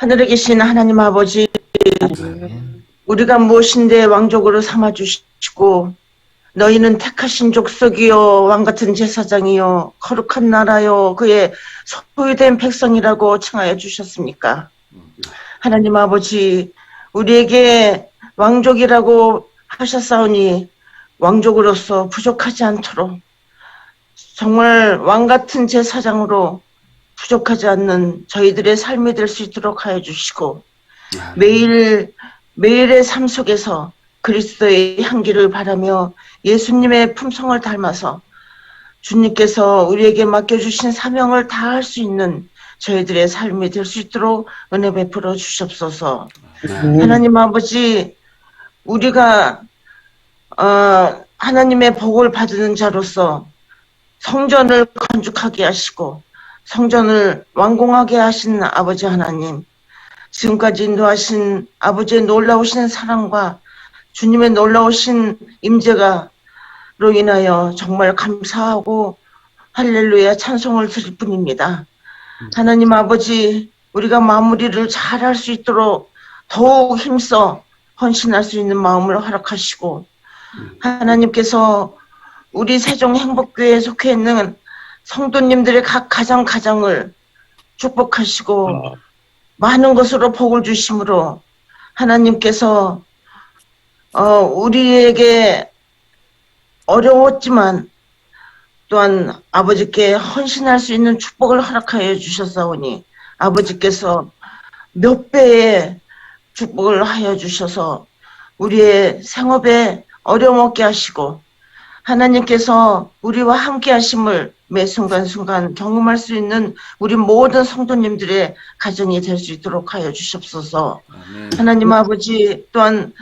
하늘에 계신 하나님 아버지, 아멘. 우리가 무엇인데 왕족으로 삼아주시고 너희는 택하신 족속이요 왕같은 제사장이요 거룩한 나라요 그의 소유된 백성이라고 칭하여 주셨습니까? 하나님 아버지, 우리에게 왕족이라고 하셨사오니 왕족으로서 부족하지 않도록 정말 왕같은 제사장으로 부족하지 않는 저희들의 삶이 될 수 있도록 하여 주시고 매일의 삶 속에서 그리스도의 향기를 바라며 예수님의 품성을 닮아서 주님께서 우리에게 맡겨주신 사명을 다할 수 있는 저희들의 삶이 될 수 있도록 은혜 베풀어 주시옵소서. 하나님 아버지, 우리가 하나님의 복을 받는 자로서 성전을 건축하게 하시고 성전을 완공하게 하신 아버지 하나님, 지금까지 인도하신 아버지의 놀라우신 사랑과 주님의 놀라우신 임재가로 인하여 정말 감사하고 할렐루야 찬송을 드릴 뿐입니다. 하나님 아버지, 우리가 마무리를 잘할 수 있도록 더욱 힘써 헌신할 수 있는 마음을 허락하시고, 하나님께서 우리 세종행복교회에 속해 있는 성도님들의 각 가정을 축복하시고 많은 것으로 복을 주심으로 하나님께서 우리에게 어려웠지만 또한 아버지께 헌신할 수 있는 축복을 허락하여 주셨사오니 아버지께서 몇 배의 축복을 하여 주셔서 우리의 생업에 어려움 없게 하시고 하나님께서 우리와 함께 하심을 매 순간순간 경험할 수 있는 우리 모든 성도님들의 가정이 될 수 있도록 하여 주시옵소서. 하나님 아버지, 또한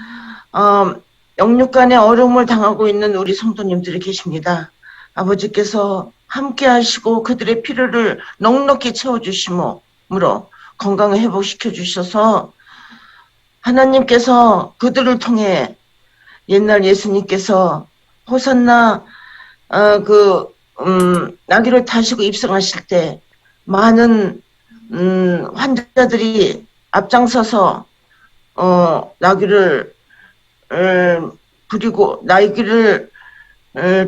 영육간의 어려움을 당하고 있는 우리 성도님들이 계십니다. 아버지께서 함께 하시고 그들의 필요를 넉넉히 채워주심으로 건강을 회복시켜 주셔서 하나님께서 그들을 통해 옛날 예수님께서 호산나 나귀를 타시고 입성하실 때 많은 환자들이 앞장서서 나귀를 부리고 나귀를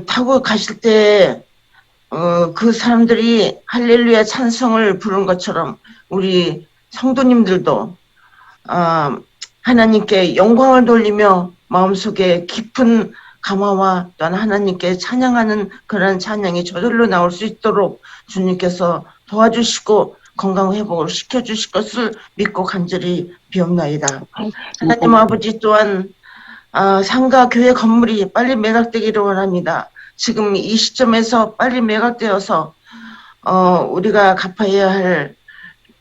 타고 가실 때 그 사람들이 할렐루야 찬송을 부른 것처럼 우리 성도님들도 하나님께 영광을 돌리며 마음속에 깊은 감화와 또한 하나님께 찬양하는 그런 찬양이 저절로 나올 수 있도록 주님께서 도와주시고 건강 회복을 시켜주실 것을 믿고 간절히 비옵나이다. 하나님 아버지, 또한 상가 교회 건물이 빨리 매각되기를 원합니다. 지금 이 시점에서 빨리 매각되어서 우리가 갚아야 할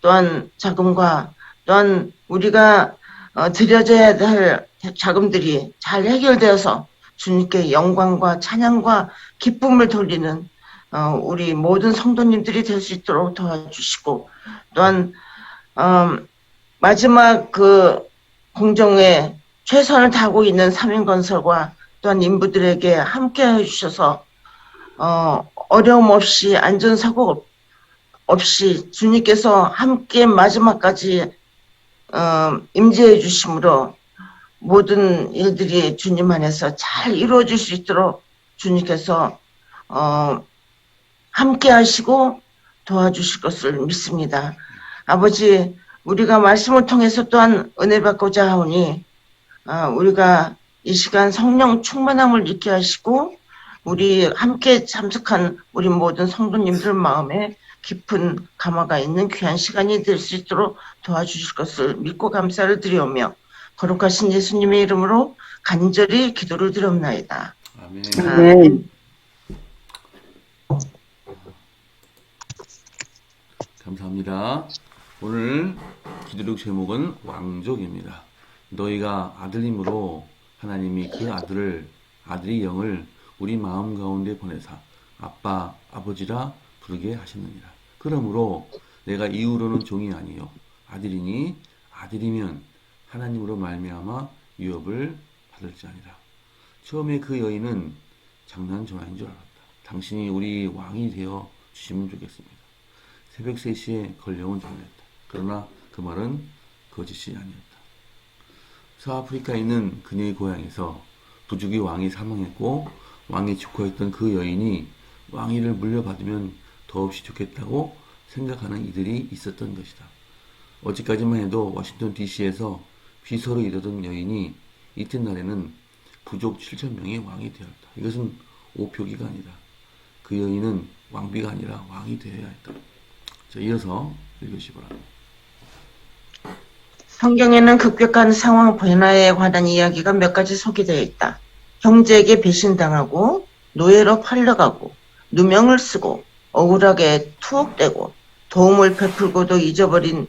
또한 자금과 또한 우리가 드려져야 할 자금들이 잘 해결되어서 주님께 영광과 찬양과 기쁨을 돌리는 우리 모든 성도님들이 될 수 있도록 도와주시고, 또한 마지막 그 공정에 최선을 다하고 있는 삼인건설과 또한 인부들에게 함께 해주셔서 어려움 없이 안전사고 없이 주님께서 함께 마지막까지 임재해 주심으로 모든 일들이 주님 안에서 잘 이루어질 수 있도록 주님께서 함께 하시고 도와주실 것을 믿습니다. 아버지, 우리가 말씀을 통해서 또한 은혜 받고자 하오니 우리가 이 시간 성령 충만함을 잊게 하시고 우리 함께 참석한 우리 모든 성도님들 마음에 깊은 감화가 있는 귀한 시간이 될 수 있도록 도와주실 것을 믿고 감사를 드리오며 거룩하신 예수님의 이름으로 간절히 기도를 드렸나이다. 아멘. 아멘. 감사합니다. 오늘 기도록 제목은 왕족입니다. 너희가 아들임으로 하나님이 그 아들의 영을 우리 마음 가운데 보내사 아빠, 아버지라 부르게 하셨느니라. 그러므로 내가 이후로는 종이 아니요 아들이니 아들이면 하나님으로 말미암아 유업을 받을지아니라. 처음에 그 여인은 장난 전화인 줄 알았다. 당신이 우리 왕이 되어 주시면 좋겠습니다. 새벽 3시에 걸려온 전화였다. 그러나 그 말은 거짓이 아니었다. 서아프리카에 있는 그녀의 고향에서 부족의 왕이 사망했고 왕이 축하했던 그 여인이 왕위를 물려받으면 더없이 좋겠다고 생각하는 이들이 있었던 것이다. 어제까지만 해도 워싱턴 DC에서 비서로 일하던 여인이 이튿날에는 부족 7,000명의 왕이 되었다. 이것은 오표기가 아니다. 그 여인은 왕비가 아니라 왕이 되어야 했다. 자, 이어서 읽으시기 바랍니다. 성경에는 급격한 상황 변화에 관한 이야기가 몇 가지 소개되어 있다. 형제에게 배신당하고 노예로 팔려가고 누명을 쓰고 억울하게 투옥되고 도움을 베풀고도 잊혀버린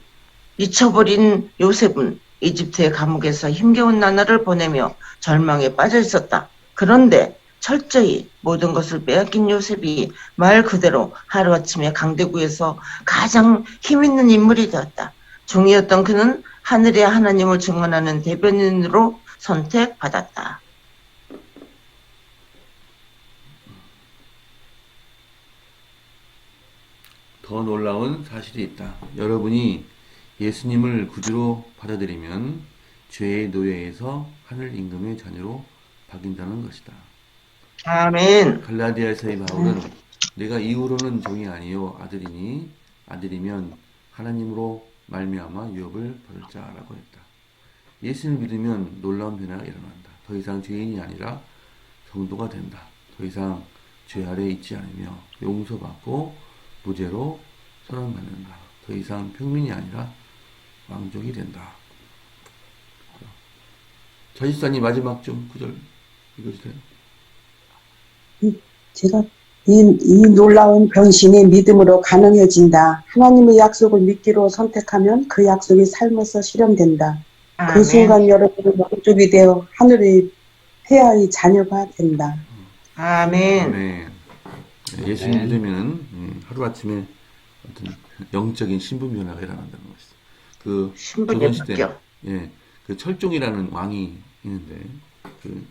요셉은 이집트의 감옥에서 힘겨운 나날을 보내며 절망에 빠져 있었다. 그런데 철저히 모든 것을 빼앗긴 요셉이 말 그대로 하루아침에 강대구에서 가장 힘있는 인물이 되었다. 종이었던 그는 하늘의 하나님을 증언하는 대변인으로 선택받았다. 더 놀라운 사실이 있다. 여러분이 예수님을 구주로 받아들이면 죄의 노예에서 하늘 임금의 자녀로 바뀐다는 것이다. 아멘. 갈라디아서의 바울은 내가 이후로는 종이 아니요 아들이니 아들이면 하나님으로 말미암아 유업을 받을 자라고 했다. 예수를 믿으면 놀라운 변화가 일어난다. 더 이상 죄인이 아니라 성도가 된다. 더 이상 죄 아래 있지 않으며 용서받고 무죄로 선언받는다. 더 이상 평민이 아니라 왕족이 된다. 자집사님 마지막 좀 구절 읽어주세요. 제가 이 놀라운 변신이 믿음으로 가능해진다. 하나님의 약속을 믿기로 선택하면 그 약속이 삶에서 실현된다. 아멘. 그 순간 여러분은 왕족이 되어 하늘의 폐하의 자녀가 된다. 아멘. 네. 예수 믿으면 하루아침에 어떤 영적인 신분 변화가 일어난다는 것이죠. 그 신분이 조선시대 바뀌어. 그 철종이라는 왕이 있는데 그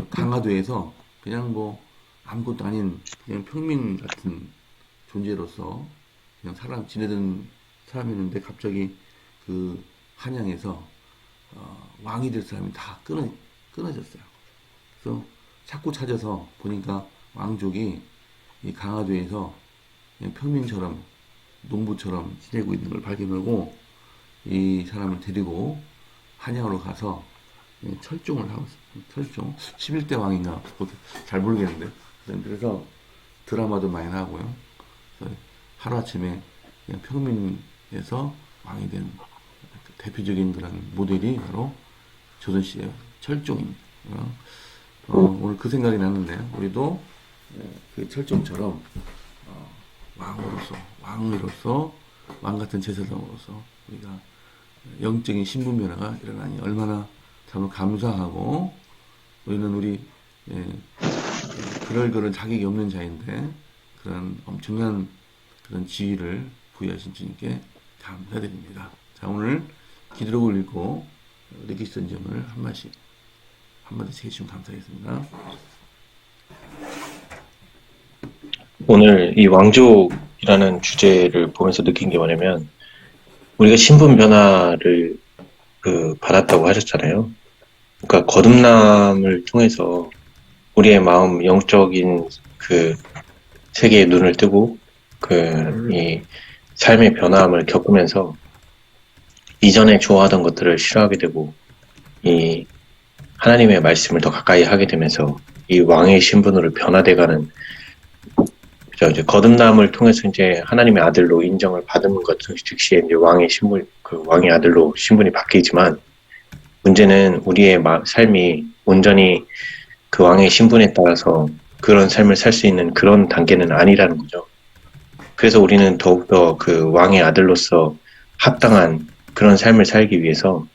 강화도에서 그냥 뭐 아무것도 아닌 그냥 평민 같은 존재로서 그냥 지내던 사람이었는데 갑자기 그 한양에서 왕이 될 사람이 다 끊어졌어요. 그래서 자꾸 찾아서 보니까 왕족이 이 강화도에서 그냥 평민처럼 농부처럼 지내고 있는 걸 발견하고 이 사람을 데리고 한양으로 가서 철종을 하고 있어요. 철종 11대 왕인가 잘 모르겠는데 그래서 드라마도 많이 나오고요. 하루아침에 그냥 평민에서 왕이 된 대표적인 그런 모델이 바로 조선시대 철종입니다. 오늘 그 생각이 났는데요. 우리도 그 철종처럼 왕으로서 왕 같은 제사장으로서 우리가 영적인 신분 변화가 일어나니 얼마나 참 감사하고 우리는 그런 자격이 없는 자인데 그런 엄청난 그런 지위를 부여하신 주님께 감사드립니다. 자, 오늘 기도록을 읽고 느끼셨던 점을 한마디씩 해주시면 감사하겠습니다. 오늘 이 왕족이라는 주제를 보면서 느낀 게 뭐냐면 우리가 신분 변화를 받았다고 하셨잖아요. 그러니까 거듭남을 통해서 우리의 마음 영적인 그 세계의 눈을 뜨고 이 삶의 변화함을 겪으면서 이전에 좋아하던 것들을 싫어하게 되고 이 하나님의 말씀을 더 가까이 하게 되면서 이 왕의 신분으로 변화돼가는 이제 거듭남을 통해서 이제 하나님의 아들로 인정을 받은 것 즉시에 이제 왕의 신분, 그 왕의 아들로 신분이 바뀌지만 문제는 우리의 삶이 온전히 그 왕의 신분에 따라서 그런 삶을 살 수 있는 그런 단계는 아니라는 거죠. 그래서 우리는 더욱더 그 왕의 아들로서 합당한 그런 삶을 살기 위해서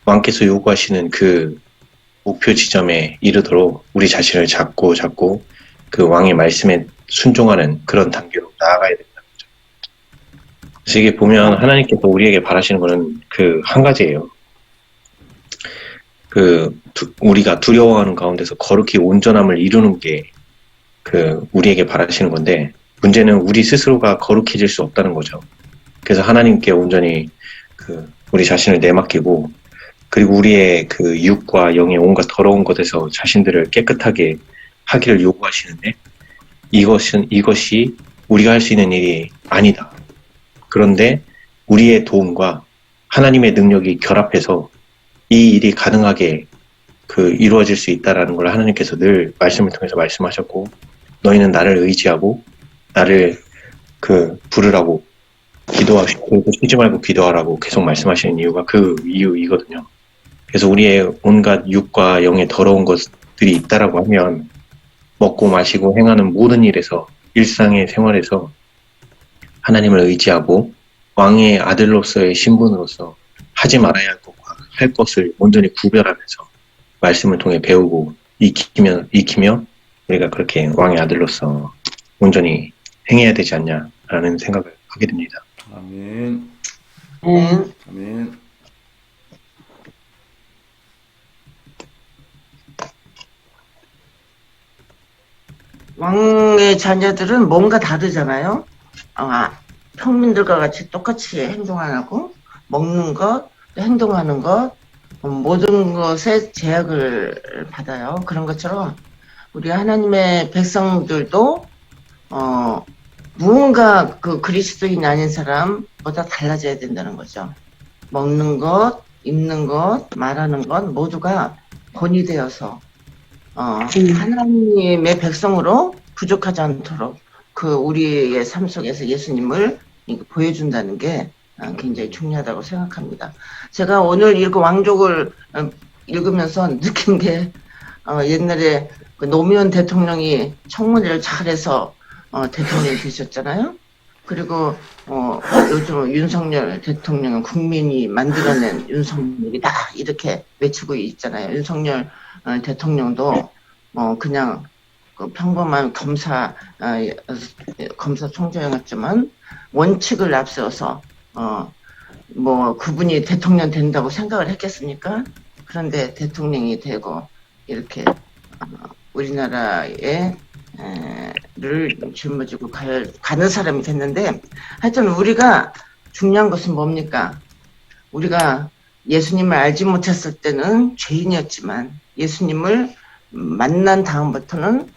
왕께서 요구하시는 그 목표 지점에 이르도록 우리 자신을 잡고 그 왕의 말씀에 순종하는 그런 단계로 나아가야 된다는 거죠. 그래서 이게 보면 하나님께서 우리에게 바라시는 거는 그 한 가지예요. 우리가 두려워하는 가운데서 거룩히 온전함을 이루는 게 우리에게 바라시는 건데 문제는 우리 스스로가 거룩해질 수 없다는 거죠. 그래서 하나님께 온전히 우리 자신을 내맡기고 그리고 우리의 그 육과 영의 온갖 더러운 것에서 자신들을 깨끗하게 하기를 요구하시는데 이것이 우리가 할 수 있는 일이 아니다. 그런데 우리의 도움과 하나님의 능력이 결합해서 이 일이 가능하게 이루어질 수 있다라는 걸 하나님께서 늘 말씀을 통해서 말씀하셨고, 너희는 나를 의지하고 나를 부르라고 기도하시고 쉬지 말고 기도하라고 계속 말씀하시는 이유가 그 이유이거든요. 그래서 우리의 온갖 육과 영의 더러운 것들이 있다라고 하면 먹고 마시고 행하는 모든 일에서 일상의 생활에서 하나님을 의지하고 왕의 아들로서의 신분으로서 하지 말아야 할 것과 할 것을 온전히 구별하면서 말씀을 통해 배우고 익히며 우리가 그렇게 왕의 아들로서 온전히 행해야 되지 않냐라는 생각을 하게 됩니다. 아멘. 아멘. 왕의 자녀들은 뭔가 다르잖아요. 평민들과 같이 똑같이 행동 안 하고 먹는 것, 행동하는 것, 모든 것에 제약을 받아요. 그런 것처럼 우리 하나님의 백성들도 무언가 그리스도인 아닌 사람보다 달라져야 된다는 거죠. 먹는 것, 입는 것, 말하는 것 모두가 본이 되어서 하나님의 백성으로 부족하지 않도록 우리의 삶 속에서 예수님을 보여준다는 게 굉장히 중요하다고 생각합니다. 제가 오늘 읽은 왕족을 읽으면서 느낀 게 옛날에 노무현 대통령이 청문회를 잘해서 대통령이 되셨잖아요. 그리고 요즘 윤석열 대통령은 국민이 만들어낸 윤석열이다 이렇게 외치고 있잖아요. 윤석열 대통령도 그냥 평범한 검사총장이었지만 원칙을 앞세워서 그분이 대통령 된다고 생각을 했겠습니까? 그런데 대통령이 되고 이렇게 우리나라에 를 짊어지고 가는 사람이 됐는데, 하여튼 우리가 중요한 것은 뭡니까? 우리가 예수님을 알지 못했을 때는 죄인이었지만 예수님을 만난 다음부터는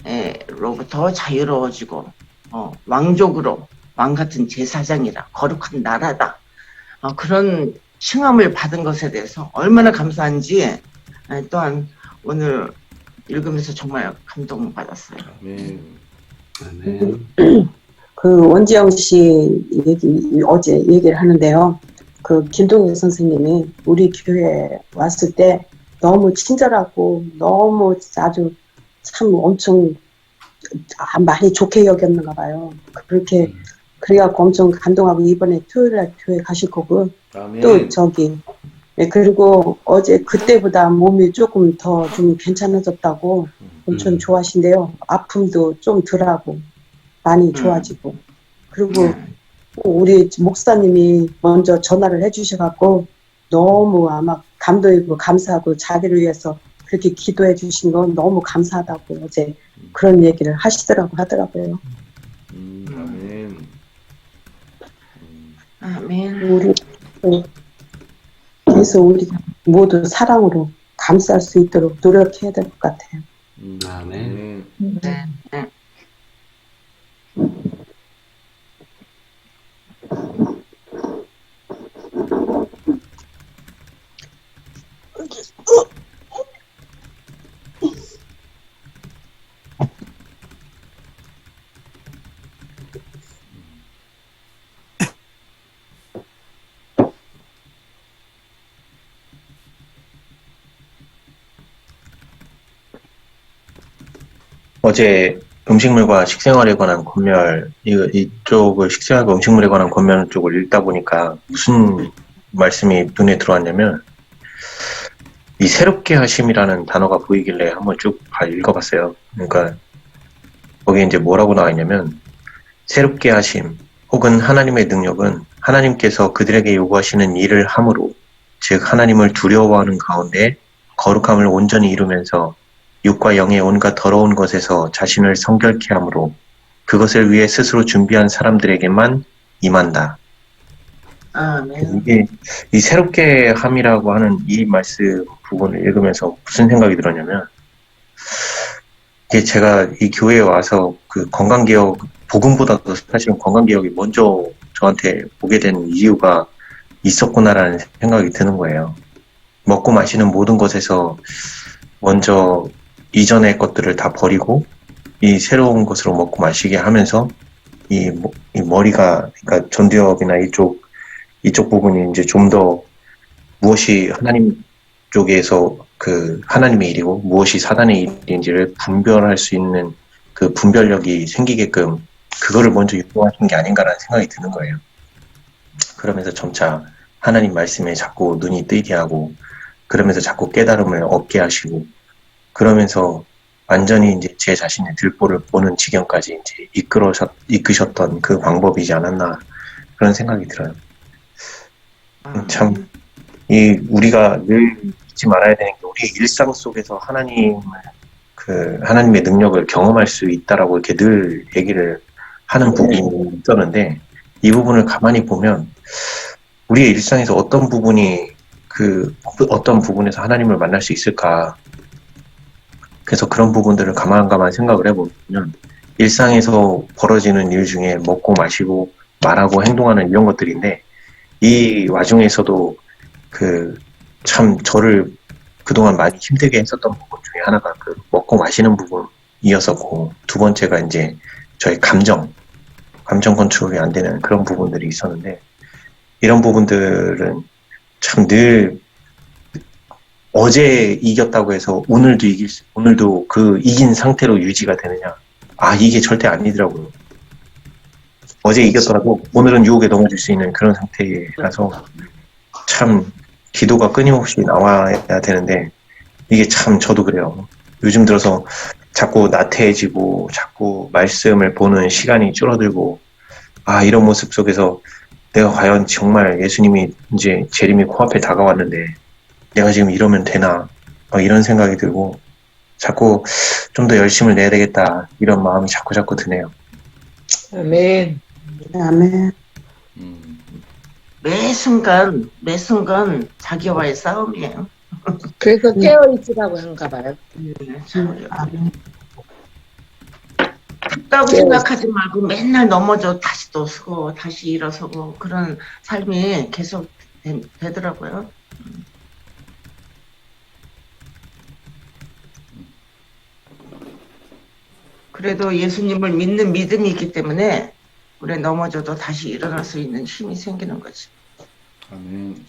죄로부터 자유로워지고 왕족으로, 왕같은 제사장이라, 거룩한 나라다, 그런 칭함을 받은 것에 대해서 얼마나 감사한지 또한 오늘 읽으면서 정말 감동받았어요. 아멘. 원지영 씨 어제 얘기를 하는데요. 김동현 선생님이 우리 교회에 왔을 때 너무 친절하고 너무 아주 참 엄청 많이 좋게 여겼는가 봐요. 그래갖고 엄청 감동하고 이번에 토요일날 교회 가실 거고. 아멘. 또 그리고 어제 그때보다 몸이 조금 더 좀 괜찮아졌다고 엄청 좋아하신대요. 아픔도 좀 덜하고 많이 좋아지고. 그리고 우리 목사님이 먼저 전화를 해주셔갖고 너무 아마 감동이고 감사하고 자기를 위해서 그렇게 기도해 주신 건 너무 감사하다고 어제 그런 얘기를 하더라고요. 아멘. 아멘. 그래서 우리 모두 사랑으로 감싸할 수 있도록 노력해야 될 것 같아요. 아멘. 네. 어제 음식물과 식생활에 관한 권면, 이쪽을 식생활과 음식물에 관한 권면 쪽을 읽다 보니까 무슨 말씀이 눈에 들어왔냐면, 이 새롭게 하심이라는 단어가 보이길래 한번 쭉 읽어봤어요. 그러니까 거기에 이제 뭐라고 나와 있냐면, 새롭게 하심 혹은 하나님의 능력은 하나님께서 그들에게 요구하시는 일을 함으로, 즉 하나님을 두려워하는 가운데 거룩함을 온전히 이루면서 육과 영의 온갖 더러운 것에서 자신을 성결케 함으로 그것을 위해 스스로 준비한 사람들에게만 임한다. 아멘. 이게 이 새롭게 함이라고 하는 이 말씀 부분을 읽으면서 무슨 생각이 들었냐면, 이게 제가 이 교회에 와서 그 건강개혁, 복음보다도 사실은 건강개혁이 먼저 저한테 오게 된 이유가 있었구나라는 생각이 드는 거예요. 먹고 마시는 모든 것에서 먼저 이전의 것들을 다 버리고 이 새로운 것으로 먹고 마시게 하면서 이 머리가, 그러니까 전두엽이나 이쪽 부분이 이제 좀 더 무엇이 하나님 쪽에서 그 하나님의 일이고 무엇이 사단의 일인지를 분별할 수 있는 그 분별력이 생기게끔 그거를 먼저 유도하신 게 아닌가라는 생각이 드는 거예요. 그러면서 점차 하나님 말씀에 자꾸 눈이 뜨게 하고, 그러면서 자꾸 깨달음을 얻게 하시고, 그러면서 완전히 이제 제 자신의 들보를 보는 지경까지 이제 이끄셨던 그 방법이지 않았나, 그런 생각이 들어요. 참, 우리가 늘 잊지 말아야 되는 게, 우리 일상 속에서 하나님의 능력을 경험할 수 있다라고 이렇게 늘 얘기를 하는 부분이 있었는데, 이 부분을 가만히 보면, 우리의 일상에서 어떤 부분에서 하나님을 만날 수 있을까. 그래서 그런 부분들을 가만 생각을 해보면, 일상에서 벌어지는 일 중에 먹고 마시고 말하고 행동하는 이런 것들인데, 이 와중에서도 참 저를 그동안 많이 힘들게 했었던 부분 중에 하나가 그 먹고 마시는 부분이었었고, 두 번째가 이제 저의 감정 컨트롤이 안 되는 그런 부분들이 있었는데, 이런 부분들은 참 늘 어제 이겼다고 해서 오늘도 그 이긴 상태로 유지가 되느냐? 이게 절대 아니더라고요. 어제 이겼더라도 오늘은 유혹에 넘어질 수 있는 그런 상태라서 참 기도가 끊임없이 나와야 되는데, 이게 참 저도 그래요. 요즘 들어서 자꾸 나태해지고 자꾸 말씀을 보는 시간이 줄어들고, 이런 모습 속에서 내가 과연 정말 예수님이 이제 재림이 코앞에 다가왔는데 내가 지금 이러면 되나, 이런 생각이 들고, 자꾸 좀 더 열심을 내야 되겠다, 이런 마음이 자꾸 드네요. 아멘. 아멘. 매 순간 자기와의 싸움이에요. 그래서 깨어있으라고 한가 봐요. 참 쉽다고 생각하지 말고 맨날 넘어져 다시 또 서고 다시 일어서고 그런 삶이 계속 되더라고요. 그래도 예수님을 믿는 믿음이 있기 때문에 우리 넘어져도 다시 일어날 수 있는 힘이 생기는 거지. 아멘.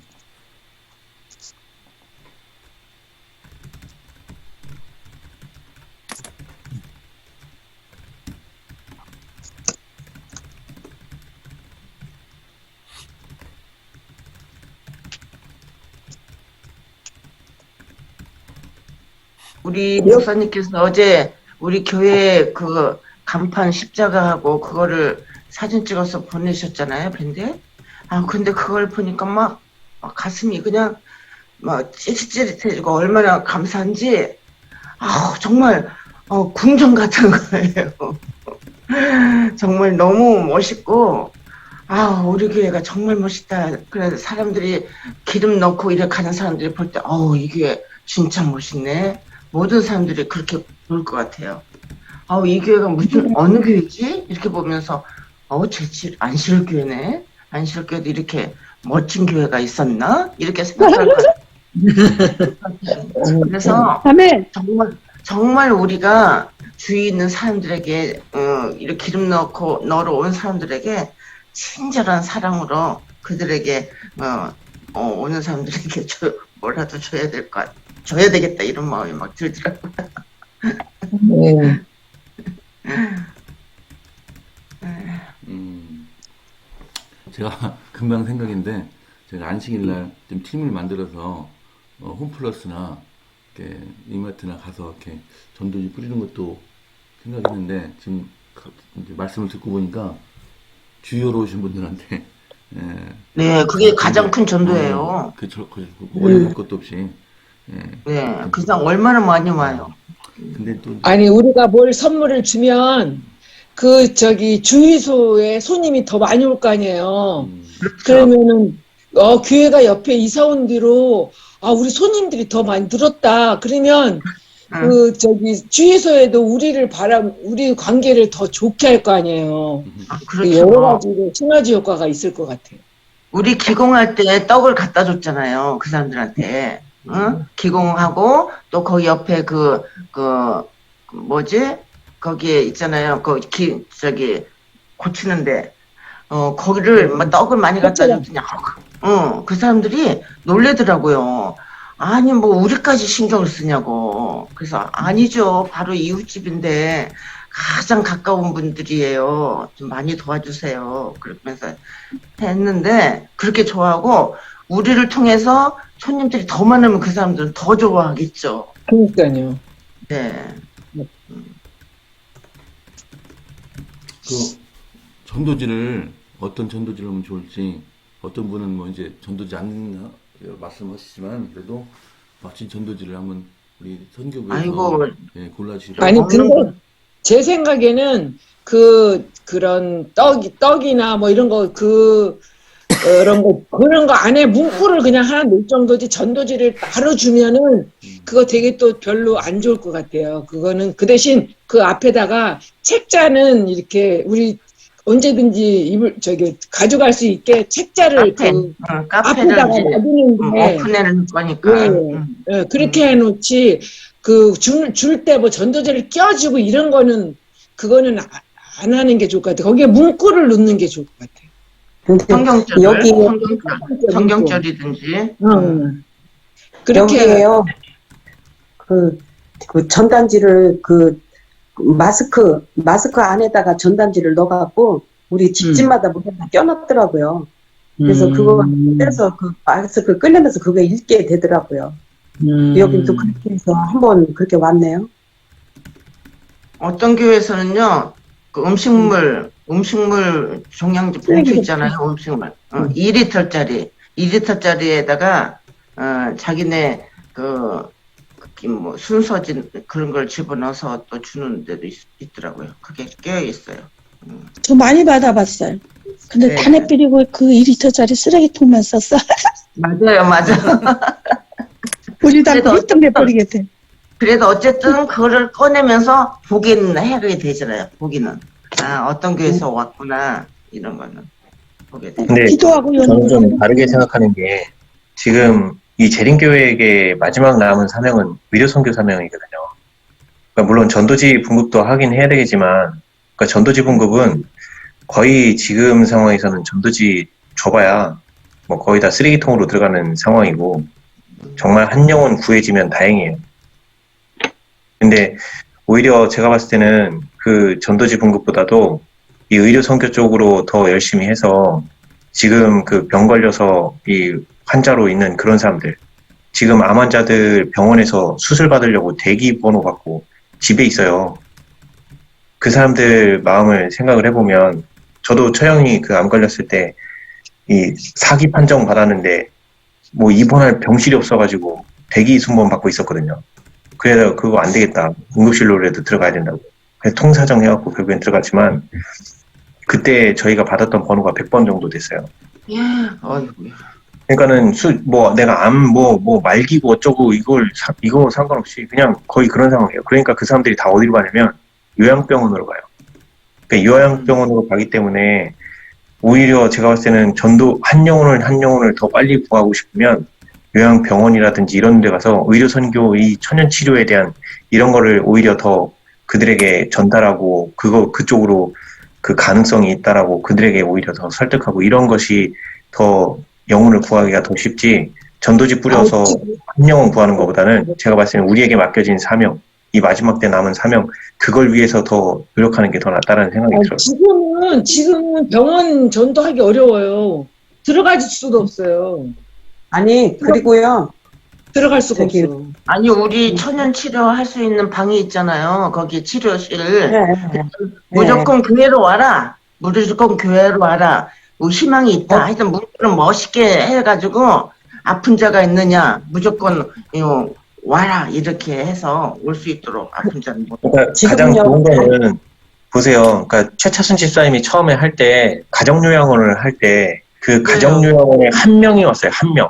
우리 목사님께서 어제 우리 교회 그 간판 십자가하고 그거를 사진 찍어서 보내셨잖아요, 밴드에. 근데 그걸 보니까 막 가슴이 그냥 막 찌릿찌릿해지고 얼마나 감사한지, 정말 궁전 같은 거예요. 정말 너무 멋있고, 우리 교회가 정말 멋있다. 그래서 사람들이 기름 넣고 이렇게 가는 사람들이 볼 때, 이 교회 진짜 멋있네. 모든 사람들이 그렇게 볼 것 같아요. 이 교회가 무슨 어느 교회지? 이렇게 보면서 안실교회네. 안실교회도 이렇게 멋진 교회가 있었나? 이렇게 생각할 것 같아요. 그래서 정말 우리가 주위에 있는 사람들에게 이렇게 기름 넣으러 온 사람들에게 친절한 사랑으로 그들에게 오는 사람들에게 뭐라도 줘야 되겠다, 이런 마음이 막 들더라고요. 네. 제가 금방 생각인데, 제가 안식일날 좀 팀을 만들어서 홈플러스나 이렇게 이마트나 가서 이렇게 전도지 뿌리는 것도 생각했는데, 지금 이제 말씀을 듣고 보니까 주요로 오신 분들한테 네, 그게 가장 큰 전도예요. 어려울 것도 없이. 네, 그 이상 얼마나 많이 와요. 근데 또 아니, 우리가 뭘 선물을 주면 주유소에 손님이 더 많이 올 거 아니에요. 그러면은 교회가 옆에 이사 온 뒤로 우리 손님들이 더 많이 늘었다. 그러면 응. 주유소에도 우리 관계를 더 좋게 할 거 아니에요. 여러 그렇죠. 가지로 시너지 효과가 있을 것 같아요. 우리 기공할 때 떡을 갖다 줬잖아요. 그 사람들한테. 응? 기공하고 또 거기 옆에 뭐지? 거기에 있잖아요. 고치는데 거기를 막 떡을 많이 갖다 줬더니 그 사람들이 놀래더라고요. 아니 뭐 우리까지 신경을 쓰냐고. 그래서 아니죠. 바로 이웃집인데 가장 가까운 분들이에요. 좀 많이 도와주세요. 그러면서 했는데 그렇게 좋아하고 우리를 통해서 손님들이 더 많으면 그 사람들은 더 좋아하겠죠. 그러니까요. 네. 그 전도지를 어떤 전도지를 하면 좋을지 어떤 분은 뭐 이제 전도지 안 말씀하시지만 그래도 멋진 전도지를 한번 우리 선교부에서 아이고. 골라주시라고. 아니 근데 제 생각에는 그런 떡이나 뭐 이런 거 그런 거 안에 문구를 그냥 하나 넣을 정도지 전도지를 따로 주면은 그거 되게 또 별로 안 좋을 것 같아요. 그거는 그 대신 그 앞에다가 책자는 이렇게 우리 언제든지 가져갈 수 있게 책자를 앞에다가 카페를 놔두는데 오픈해놓을 거니까. 그렇게 해놓지 줄 때 뭐 전도지를 껴주고 이런 거는 그거는 안 하는 게 좋을 것 같아요. 거기에 문구를 넣는 게 좋을 것 같아요. 성경절을 여기 성경절이든지. 그렇게 여기에요. 그 전단지를 마스크 안에다가 전단지를 넣어갖고 우리 집집마다 문에다 껴놨더라고요. 그래서 그거 빼서 그 마스크 끌려면서 그거 읽게 되더라고요. 여긴 또 그렇게 해서 한번 그렇게 왔네요. 어떤 교회에서는요, 그 음식물 종량제 봉투 있잖아요, 음식물. 2리터짜리에다가, 자기네, 뭐, 순서진 그런 걸 집어넣어서 또 주는 데도 있더라고요. 그게 깨어 있어요. 저 많이 받아봤어요. 근데 네. 탄에 뿌리고 그 2리터짜리 쓰레기통만 썼어. 맞아요. 우리도 그래도 흙덩에 버리게 돼. 그래도 어쨌든 그거를 꺼내면서 보기는 하게 되잖아요. 보기는. 어떤 교회에서 왔구나, 이런 거는 보게 돼요. 근데 기도하고 저는 좀 연구하고. 다르게 생각하는 게 지금 이 재림교회에게 마지막 남은 사명은 의료선교 사명이거든요. 그러니까 물론 전도지 분급도 하긴 해야 되겠지만, 그러니까 전도지 분급은 거의 지금 상황에서는 전도지 줘봐야 뭐 거의 다 쓰레기통으로 들어가는 상황이고 정말 한 영혼 구해지면 다행이에요. 근데 오히려 제가 봤을 때는 그 전도지 분급보다도 이 의료선교 쪽으로 더 열심히 해서 지금 그 병 걸려서 이 환자로 있는 그런 사람들, 지금 암 환자들 병원에서 수술 받으려고 대기 번호 받고 집에 있어요. 그 사람들 마음을 생각을 해보면 저도 처형이 그 암 걸렸을 때 이 사기 판정 받았는데 뭐 입원할 병실이 없어가지고 대기 순번 받고 있었거든요. 그래서 그거 안 되겠다. 응급실로라도 들어가야 된다고. 그래서 통사정 해갖고 결국엔 들어갔지만 그때 저희가 받았던 번호가 100번 정도 됐어요. 어이구야. 그러니까는 내가 암 말기고 어쩌고 이거 상관없이 그냥 거의 그런 상황이에요. 그러니까 그 사람들이 다 어디로 가냐면 요양병원으로 가요. 그러니까 요양병원으로 가기 때문에 오히려 제가 봤을 때는 전도 한 영혼을 더 빨리 구하고 싶으면 요양병원이라든지 이런 데 가서 의료선교 이 천연치료에 대한 이런 거를 오히려 더 그들에게 전달하고 그쪽으로 그 가능성이 있다라고 그들에게 오히려 더 설득하고 이런 것이 더 영혼을 구하기가 더 쉽지 전도지 뿌려서 한 영혼 구하는 것보다는 제가 봤을 때는 우리에게 맡겨진 사명, 이 마지막 때 남은 사명, 그걸 위해서 더 노력하는 게 더 낫다라는 생각이 들어요. 지금은 병원 전도하기 어려워요. 들어갈 수도 없어요. 아니 그리고요. 들어갈 수가 저기, 없어. 아니, 우리 천연 치료할 수 있는 방이 있잖아요. 거기 치료실. 네. 무조건 교회로 와라. 무조건 교회로 와라. 뭐 희망이 있다. 하여튼 문구를 멋있게 해가지고 아픈 자가 있느냐. 무조건 와라. 이렇게 해서 올 수 있도록 아픈 자는 못. 그러니까 지금요. 가장 좋은 거는 보세요. 그러니까 최차순 집사님이 처음에 할 때 가정요양원을 할 때 그 가정요양원에 한 명이 왔어요. 한 명.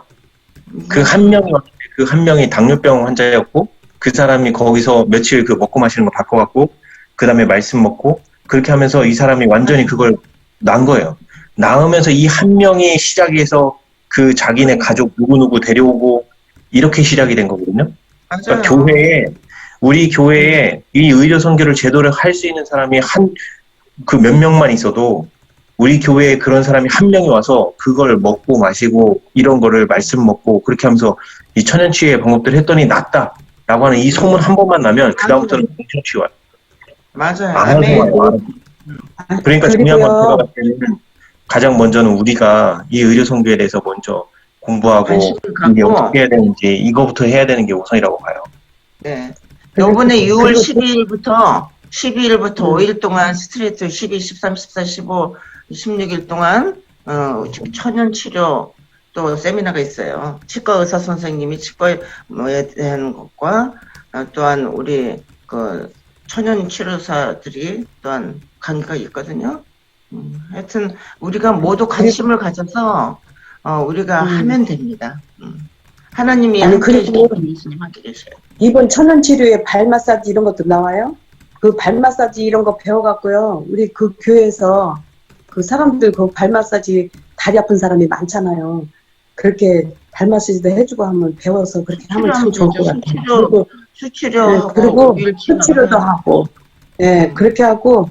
그 한 명이 왔는데 그 한 명이 당뇨병 환자였고 그 사람이 거기서 며칠 그 먹고 마시는 거 바꿔갖고 그 다음에 말씀 먹고 그렇게 하면서 이 사람이 완전히 그걸 난 거예요. 낳으면서 이 한 명이 시작해서 그 자기네 가족 누구누구 데려오고 이렇게 시작이 된 거거든요. 맞아요. 그러니까 우리 교회에 이 의료 선교를 제대로 할 수 있는 사람이 그 몇 명만 있어도 우리 교회에 그런 사람이 한 명이 와서 그걸 먹고 마시고 이런 거를 말씀 먹고 그렇게 하면서 이 천연치유의 방법들 했더니 낫다라고 하는 이 소문 한 번만 나면 그 다음부터는 엄청 치유와요. 맞아요. 안 하고 아멘. 와요. 그러니까 중요한 건 제가 봤을 때는 가장 먼저는 우리가 이 의료 선교에 대해서 먼저 공부하고 관심을 이게 갖고. 어떻게 해야 되는지 이거부터 해야 되는 게 우선이라고 봐요. 네. 요번에 6월 12일부터 5일 동안 스트레이트 12, 13, 14, 15, 16일 동안 천연 치료 또 세미나가 있어요. 치과 의사 선생님이 치과에 대한 것과 또한 우리 그 천연 치료사들이 또한 강의가 있거든요. 하여튼 우리가 모두 관심을 가져서 우리가 하면 됩니다. 하나님이 아니, 함께 그리고 말씀하게 되셔요. 이번 천연치료에 발 마사지 이런 것도 나와요? 그 발 마사지 이런 거 배워갖고요. 우리 그 교회에서 그 사람들 그 발 마사지 다리 아픈 사람이 많잖아요. 그렇게 발 마사지도 해주고 하면 배워서 그렇게 하면 참 좋을 것 같아요. 그리고 수치료하고 그리고 우일치료하고 수치료도 하고, 그렇게 하고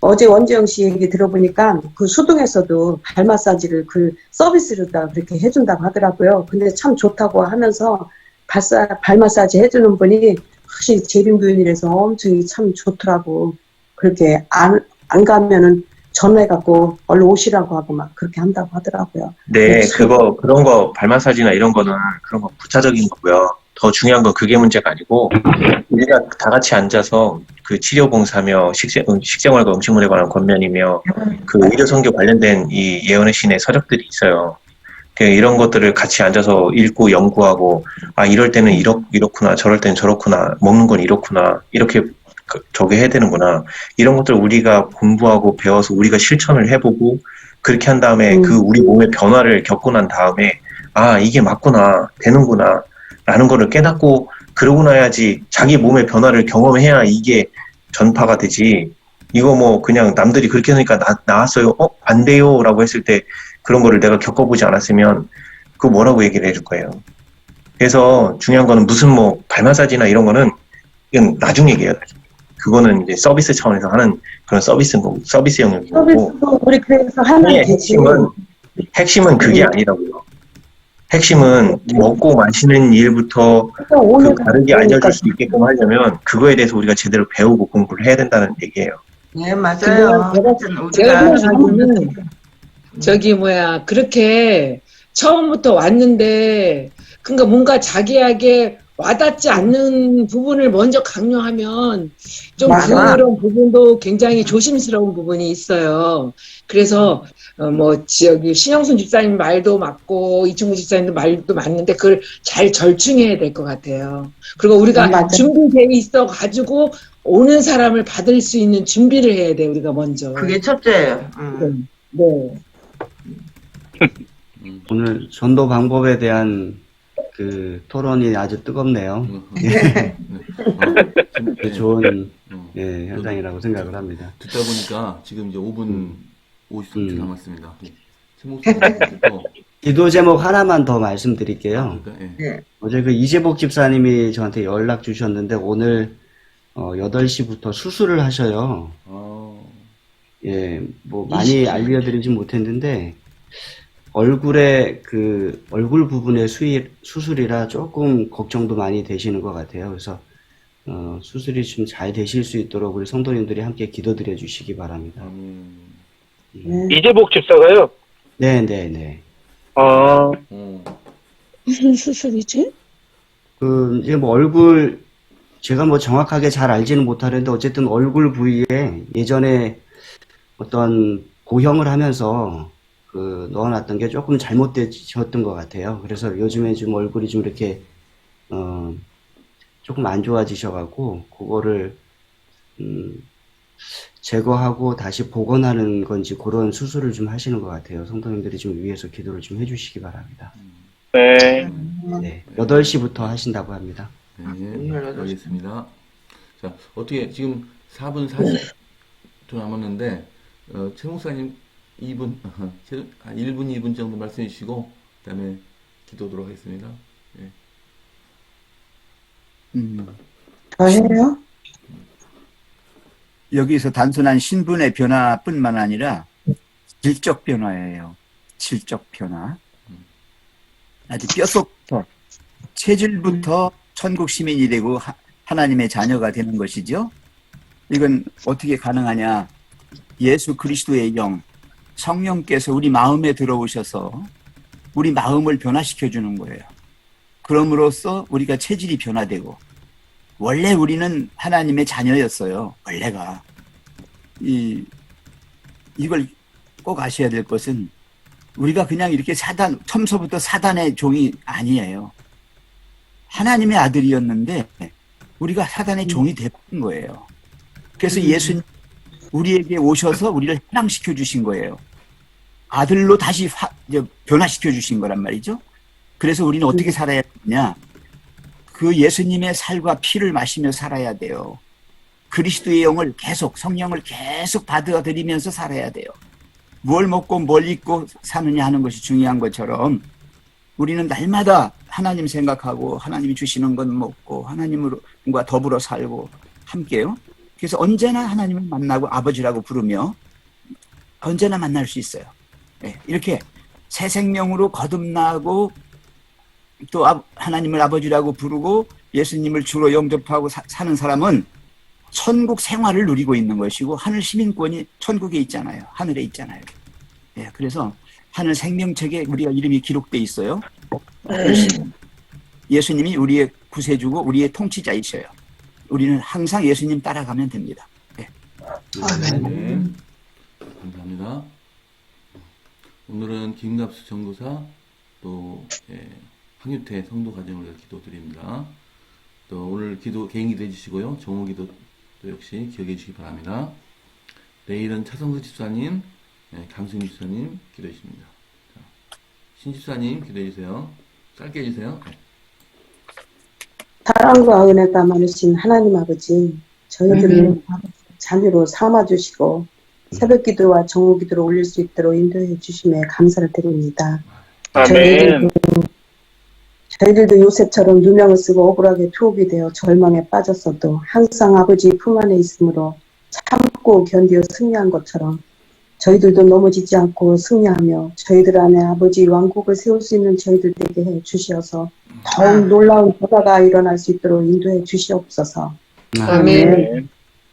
어제 원재영 씨 얘기 들어보니까 그 수동에서도 발 마사지를 그 서비스로 다 그렇게 해준다고 하더라고요. 근데 참 좋다고 하면서 발 마사지 해주는 분이 확실히 재림교인이라서 엄청 참 좋더라고. 그렇게 안 가면은 전화해갖고 얼른 오시라고 하고 막 그렇게 한다고 하더라고요. 네, 그런 거, 발 마사지나 이런 거는 그런 거 부차적인 거고요. 더 중요한 건 그게 문제가 아니고, 우리가 다 같이 앉아서 그 치료봉사며 식생활과 음식물에 관한 권면이며, 그 의료선교 관련된 이 예언의 신의 서적들이 있어요. 이런 것들을 같이 앉아서 읽고 연구하고, 이럴 때는 이렇구나, 저럴 때는 저렇구나, 먹는 건 이렇구나, 이렇게 저게 해야 되는구나. 이런 것들을 우리가 공부하고 배워서 우리가 실천을 해보고, 그렇게 한 다음에 그 우리 몸의 변화를 겪고 난 다음에, 이게 맞구나, 되는구나, 라는 거를 깨닫고, 그러고 나야지 자기 몸의 변화를 경험해야 이게 전파가 되지. 이거 뭐 그냥 남들이 그렇게 하니까 나왔어요. 안 돼요. 라고 했을 때 그런 거를 내가 겪어보지 않았으면 그거 뭐라고 얘기를 해줄 거예요. 그래서 중요한 거는 무슨 뭐 발 마사지나 이런 거는 이건 나중 얘기예요. 그거는 이제 서비스 차원에서 하는 그런 서비스 영역이고. 서비스도 우리 그래서 하면 되지. 핵심은 그게 아니라고요. 핵심은 먹고 마시는 일부터 오늘 다르게 알려줄 수 있게끔 하려면 그거에 대해서 우리가 제대로 배우고 공부를 해야 된다는 얘기예요. 네, 맞아요. 제가 생각하기는 그렇게 처음부터 왔는데 그러니까 뭔가 자기에게 와닿지 않는 부분을 먼저 강요하면 좀 맞아. 그런 부분도 굉장히 조심스러운 부분이 있어요. 그래서 여기 신영순 집사님 말도 맞고 이충구 집사님도 말도 맞는데 그걸 잘 절충해야 될 것 같아요. 그리고 우리가 준비돼 있어 가지고 오는 사람을 받을 수 있는 준비를 해야 돼 우리가 먼저. 그게 첫째예요. 네. 오늘 전도 방법에 대한 그 토론이 아주 뜨겁네요. 좋은 현상이라고 생각을 합니다. 듣다 보니까 지금 이제 5분 50초 남았습니다. 세목사님께서 기도 제목 하나만 더 말씀드릴게요. 네. 어제 그 이재복 집사님이 저한테 연락 주셨는데 오늘 8시부터 수술을 하셔요. 뭐 많이 알려드리진 못했는데 얼굴에 얼굴 부분의 수술이라 조금 걱정도 많이 되시는 것 같아요. 그래서 수술이 좀 잘 되실 수 있도록 우리 성도님들이 함께 기도드려 주시기 바랍니다. 이재복 집사가요? 네. 무슨 수술이지? 이제 뭐 얼굴 제가 뭐 정확하게 잘 알지는 못하는데 어쨌든 얼굴 부위에 예전에 어떤 고형을 하면서 넣어놨던 게 조금 잘못되셨던 것 같아요. 그래서 요즘에 좀 얼굴이 좀 이렇게 조금 안 좋아지셔갖고 그거를 제거하고 다시 복원하는 건지 그런 수술을 좀 하시는 것 같아요. 성도님들이 좀 위에서 기도를 좀 해주시기 바랍니다. 네. 네, 8시부터 하신다고 합니다. 네, 알겠습니다. 자, 어떻게 지금 4분 40초 남았는데 최 목사님 2분, 1분, 2분 정도 말씀해 주시고 그다음에 기도하도록 하겠습니다. 네. 더 해요? 여기서 단순한 신분의 변화뿐만 아니라 질적 변화예요. 질적 변화. 아주 뼛속부터 체질부터 천국 시민이 되고 하나님의 자녀가 되는 것이죠. 이건 어떻게 가능하냐? 예수 그리스도의 영, 성령께서 우리 마음에 들어오셔서 우리 마음을 변화시켜 주는 거예요. 그럼으로써 우리가 체질이 변화되고, 원래 우리는 하나님의 자녀였어요. 원래가. 이걸 꼭 아셔야 될 것은 우리가 그냥 이렇게 처음서부터 사단의 종이 아니에요. 하나님의 아들이었는데 우리가 사단의 종이 되는 거예요. 그래서 예수님 우리에게 오셔서 우리를 해방시켜 주신 거예요. 아들로 다시 변화시켜 주신 거란 말이죠. 그래서 우리는 어떻게 살아야 되냐? 그 예수님의 살과 피를 마시며 살아야 돼요. 그리스도의 영을 계속, 성령을 계속 받아들이면서 살아야 돼요. 뭘 먹고 뭘 입고 사느냐 하는 것이 중요한 것처럼 우리는 날마다 하나님 생각하고 하나님이 주시는 건 먹고 하나님과 더불어 살고 함께요. 그래서 언제나 하나님을 만나고 아버지라고 부르며 언제나 만날 수 있어요. 네, 이렇게 새 생명으로 거듭나고 또 하나님을 아버지라고 부르고 예수님을 주로 영접하고 사는 사람은 천국 생활을 누리고 있는 것이고 하늘 시민권이 천국에 있잖아요. 하늘에 있잖아요. 예, 그래서 하늘 생명책에 우리가 이름이 기록돼 있어요. 예수님이 우리의 구세주고 우리의 통치자이셔요. 우리는 항상 예수님 따라가면 됩니다. 예. 네. 감사합니다. 오늘은 김갑수 전도사 또 황유태 성도 가정을 위해 기도드립니다. 또 오늘 개인 기도 해주시고요. 정오 기도 또 역시 기억해 주시기 바랍니다. 내일은 차성수 집사님, 강승희 집사님 기도해 주십니다. 신 집사님 기도해 주세요. 짧게 해주세요. 사랑과 은혜가 많으신 하나님 아버지, 저희들을 자녀로 삼아주시고 새벽 기도와 정오 기도를 올릴 수 있도록 인도해 주심에 감사를 드립니다. 아멘. 저희들도 요셉처럼 누명을 쓰고 억울하게 투옥이 되어 절망에 빠졌어도 항상 아버지 품 안에 있으므로 참고 견디어 승리한 것처럼 저희들도 넘어지지 않고 승리하며 저희들 안에 아버지 왕국을 세울 수 있는 저희들 되게 해 주시어서 더욱 놀라운 변화가 일어날 수 있도록 인도해 주시옵소서. 아멘.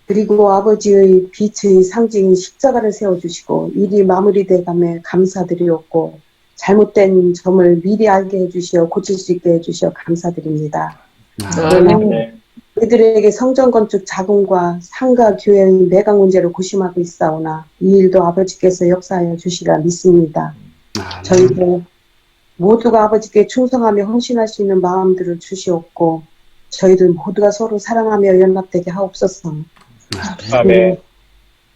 그리고 아버지의 빛의 상징인 십자가를 세워주시고 일이 마무리돼감에 감사드리옵고 잘못된 점을 미리 알게 해주시어 고칠 수 있게 해주시어 감사드립니다. 아멘. 저희들에게 성전 건축 자금과 상가 교회의 매각 문제를 고심하고 있사오나 이 일도 아버지께서 역사하여 주시라 믿습니다. 저희도 모두가 아버지께 충성하며 헌신할 수 있는 마음들을 주시옵고 저희들 모두가 서로 사랑하며 연합되게 하옵소서. 아멘.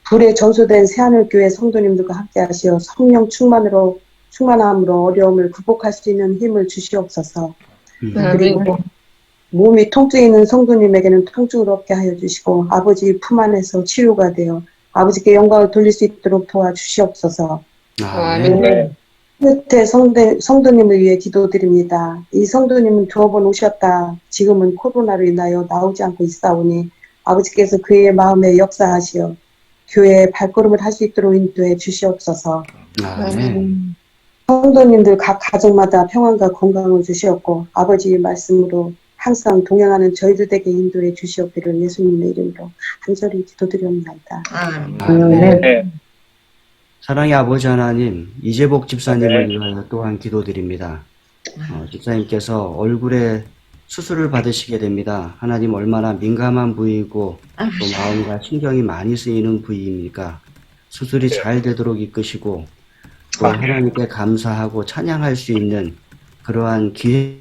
불에 전소된 새하늘교회 성도님들과 함께 하시어 성령 충만함으로 어려움을 극복할 수 있는 힘을 주시옵소서. 그리고 몸이 통증이 있는 성도님에게는 통증을 없게 하여 주시고 아버지 품 안에서 치료가 되어 아버지께 영광을 돌릴 수 있도록 도와주시옵소서. 아멘. 끝에 성도님을 위해 기도드립니다. 이 성도님은 두어 번 오셨다. 지금은 코로나로 인하여 나오지 않고 있사오니 아버지께서 그의 마음에 역사하시어 교회에 발걸음을 할 수 있도록 인도해 주시옵소서. 아멘. 성도님들 각 가정마다 평안과 건강을 주시옵고 아버지의 말씀으로 항상 동행하는 저희들에게 인도해 주시옵기를 예수님의 이름으로 간절히 기도드리옵나이다. 네. 사랑의 아버지 하나님, 이재복 집사님을 위하여 또한 기도드립니다. 집사님께서 얼굴에 수술을 받으시게 됩니다. 하나님 얼마나 민감한 부위이고 또 마음과 신경이 많이 쓰이는 부위입니까? 수술이 잘 되도록 이끄시고 또 하나님께 감사하고 찬양할 수 있는 그러한 기회